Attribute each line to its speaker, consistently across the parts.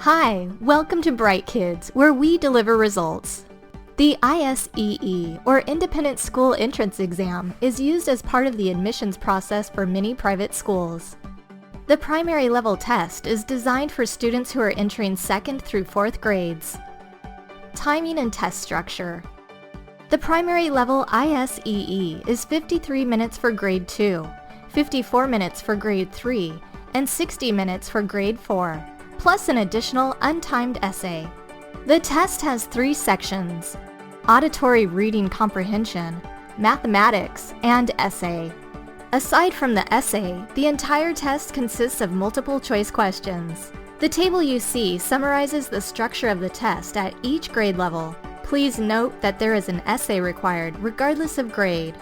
Speaker 1: Hi, welcome to Bright Kids, where we deliver results. The ISEE, or Independent School Entrance Exam, is used as part of the admissions process for many private schools. The primary level test is designed for students who are entering 2nd through 4th grades. Timing and test structure. The primary level ISEE is 53 minutes for Grade 2, 54 minutes for Grade 3, and 60 minutes for Grade 4, plus an additional untimed essay. The test has 3 sections: auditory reading comprehension, mathematics, and essay. Aside from the essay, the entire test consists of multiple choice questions. The table you see summarizes the structure of the test at each grade level. Please note that there is an essay required regardless of grade.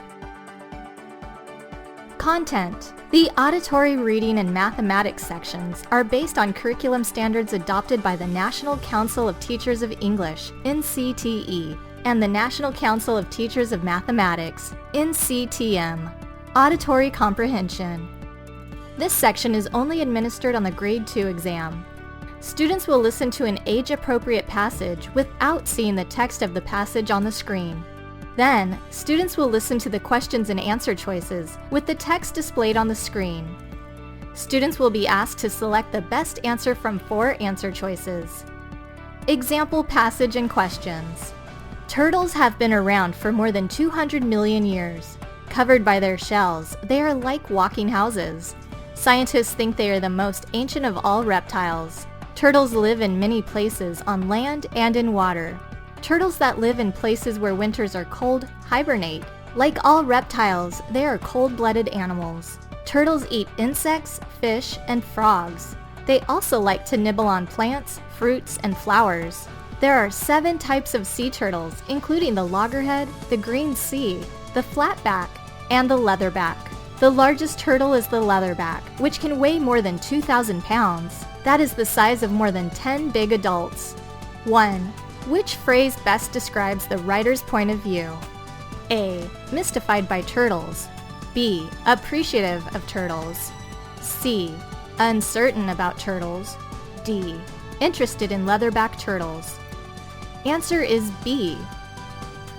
Speaker 1: Content. The auditory reading and mathematics sections are based on curriculum standards adopted by the National Council of Teachers of English, NCTE, and the National Council of Teachers of Mathematics, NCTM. Auditory comprehension. This section is only administered on the Grade 2 exam. Students will listen to an age-appropriate passage without seeing the text of the passage on the screen. Then, students will listen to the questions and answer choices with the text displayed on the screen. Students will be asked to select the best answer from 4 answer choices. Example passage and questions. Turtles have been around for more than 200 million years. Covered by their shells, they are like walking houses. Scientists think they are the most ancient of all reptiles. Turtles live in many places on land and in water. Turtles that live in places where winters are cold hibernate. Like all reptiles, they are cold-blooded animals. Turtles eat insects, fish, and frogs. They also like to nibble on plants, fruits, and flowers. There are 7 types of sea turtles, including the loggerhead, the green sea, the flatback, and the leatherback. The largest turtle is the leatherback, which can weigh more than 2,000 pounds. That is the size of more than 10 big adults. 1. Which phrase best describes the writer's point of view? A. Mystified by turtles. B. Appreciative of turtles. C. Uncertain about turtles. D. Interested in leatherback turtles. Answer is B.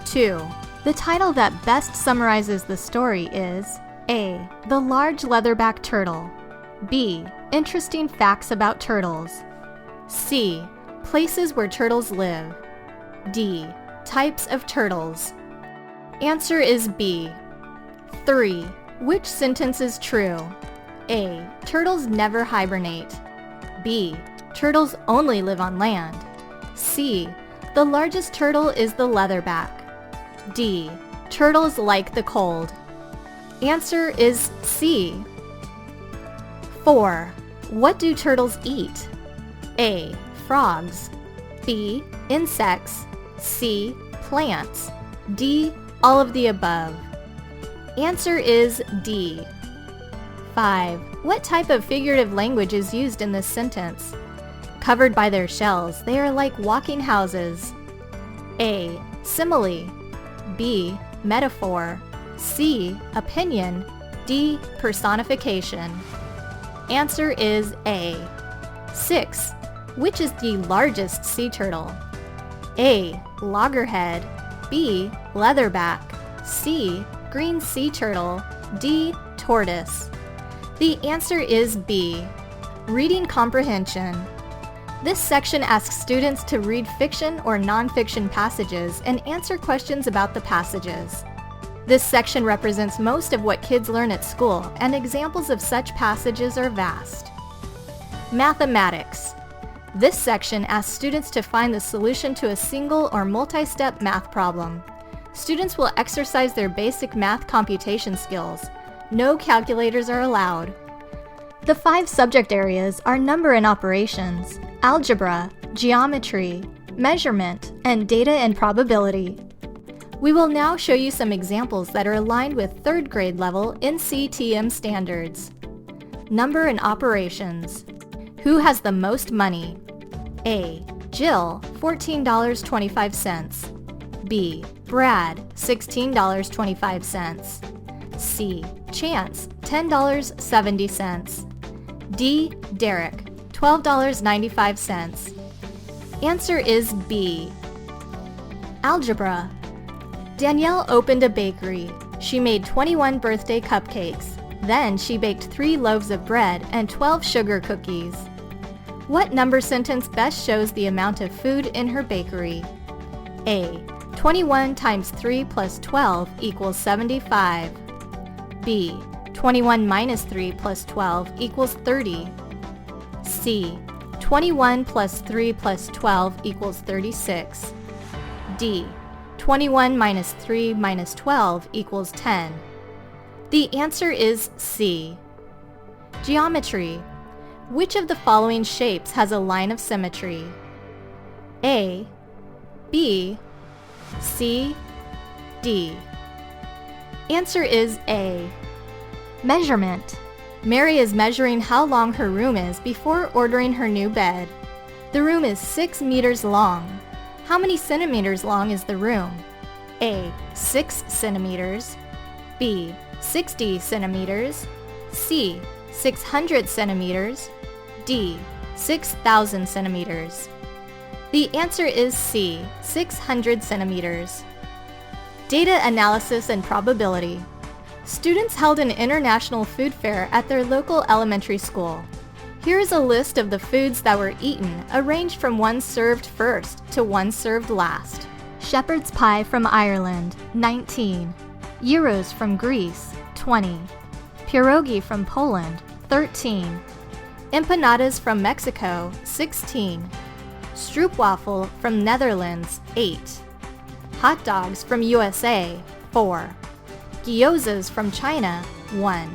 Speaker 1: 2. The title that best summarizes the story is A. The Large Leatherback Turtle. B. Interesting Facts About Turtles. C. Places where turtles live. D. Types of turtles. Answer is B. 3. Which sentence is true? A. Turtles never hibernate. B. Turtles only live on land. C. The largest turtle is the leatherback. D. Turtles like the cold. Answer is C. 4. What do turtles eat? A. Frogs. B. Insects. C. Plants. D. All of the above. Answer is D. 5. What type of figurative language is used in this sentence? Covered by their shells, they are like walking houses. A. Simile. B. Metaphor. C. Opinion. D. Personification. Answer is A. 6. Which is the largest sea turtle? A. Loggerhead. B. Leatherback. C. Green sea turtle. D. Tortoise. The answer is B. Reading comprehension. This section asks students to read fiction or nonfiction passages and answer questions about the passages. This section represents most of what kids learn at school, and examples of such passages are vast. Mathematics. This section asks students to find the solution to a single or multi-step math problem. Students will exercise their basic math computation skills. No calculators are allowed. The 5 subject areas are number and operations, algebra, geometry, measurement, and data and probability. We will now show you some examples that are aligned with 3rd grade level NCTM standards. Number and operations. Who has the most money? A. Jill, $14.25. B. Brad, $16.25. C. Chance, $10.70. D. Derek, $12.95. Answer is B. Algebra. Danielle opened a bakery. She made 21 birthday cupcakes. Then she baked 3 loaves of bread and 12 sugar cookies. What number sentence best shows the amount of food in her bakery? A. 21 times 3 plus 12 equals 75. B. 21 minus 3 plus 12 equals 30. C. 21 plus 3 plus 12 equals 36. D. 21 minus 3 minus 12 equals 10. The answer is C. Geometry. Which of the following shapes has a line of symmetry? A, B, C, D. Answer is A. Measurement. Mary is measuring how long her room is before ordering her new bed. The room is 6 meters long. How many centimeters long is the room? A. 6 centimeters. B. 60 centimeters. C. 600 centimeters. D. 6,000 centimeters. The answer is C. 600 centimeters. Data analysis and probability. Students held an international food fair at their local elementary school. Here is a list of the foods that were eaten, arranged from one served first to one served last. Shepherd's pie from Ireland, 19. Gyros from Greece, 20. Pierogi from Poland, 13. Empanadas from Mexico, 16. Stroopwafel from Netherlands, 8. Hot dogs from USA, 4. Gyozas from China, 1.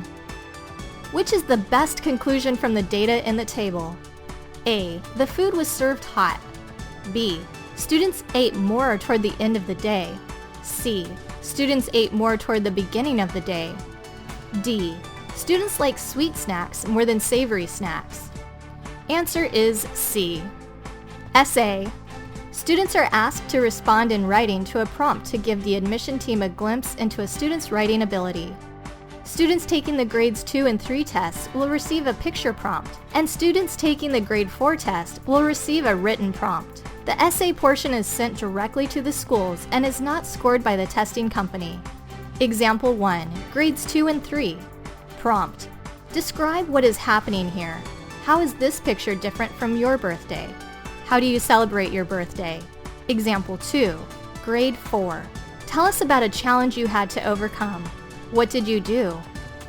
Speaker 1: Which is the best conclusion from the data in the table? A. The food was served hot. B. Students ate more toward the end of the day. C. Students ate more toward the beginning of the day. D. Students like sweet snacks more than savory snacks. Answer is C. Essay. Students are asked to respond in writing to a prompt to give the admission team a glimpse into a student's writing ability. Students taking the grades 2 and 3 tests will receive a picture prompt, and students taking the grade 4 test will receive a written prompt. The essay portion is sent directly to the schools and is not scored by the testing company. Example 1, grades 2 and 3. Prompt. Describe what is happening here. How is this picture different from your birthday? How do you celebrate your birthday? Example 2, grade 4. Tell us about a challenge you had to overcome. What did you do?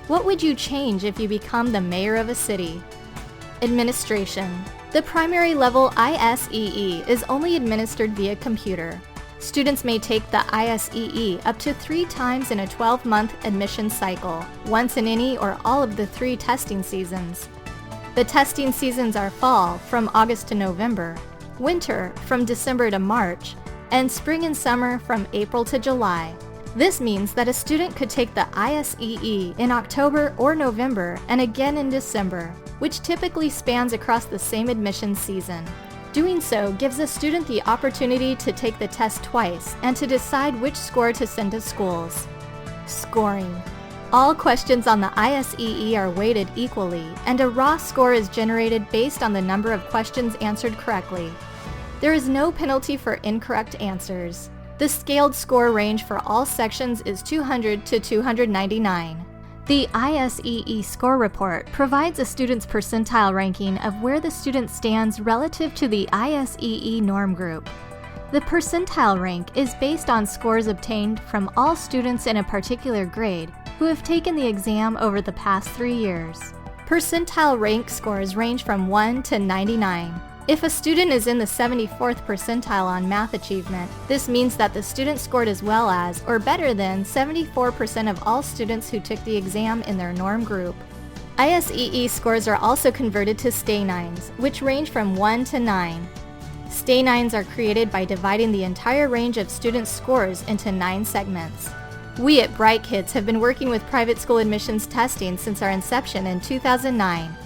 Speaker 1: What would you change if you become the mayor of a city? Administration. The primary level ISEE is only administered via computer. Students may take the ISEE up to 3 times in a 12-month admission cycle, once in any or all of the 3 testing seasons. The testing seasons are fall from August to November, winter from December to March, and spring and summer from April to July. This means that a student could take the ISEE in October or November and again in December, which typically spans across the same admission season. Doing so gives a student the opportunity to take the test twice and to decide which score to send to schools. Scoring. All questions on the ISEE are weighted equally, and a raw score is generated based on the number of questions answered correctly. There is no penalty for incorrect answers. The scaled score range for all sections is 200 to 299. The ISEE score report provides a student's percentile ranking of where the student stands relative to the ISEE norm group. The percentile rank is based on scores obtained from all students in a particular grade who have taken the exam over the past 3 years. Percentile rank scores range from 1 to 99. If a student is in the 74th percentile on math achievement, this means that the student scored as well as, or better than, 74% of all students who took the exam in their norm group. ISEE scores are also converted to stay-nines, which range from 1 to 9. Stay-nines are created by dividing the entire range of students' scores into 9 segments. We at Bright Kids have been working with private school admissions testing since our inception in 2009.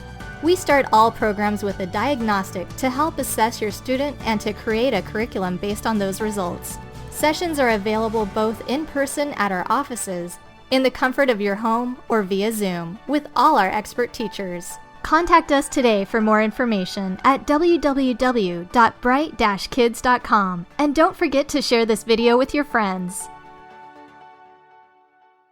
Speaker 1: We start all programs with a diagnostic to help assess your student and to create a curriculum based on those results. Sessions are available both in person at our offices, in the comfort of your home, or via Zoom, with all our expert teachers. Contact us today for more information at www.bright-kids.com, and don't forget to share this video with your friends.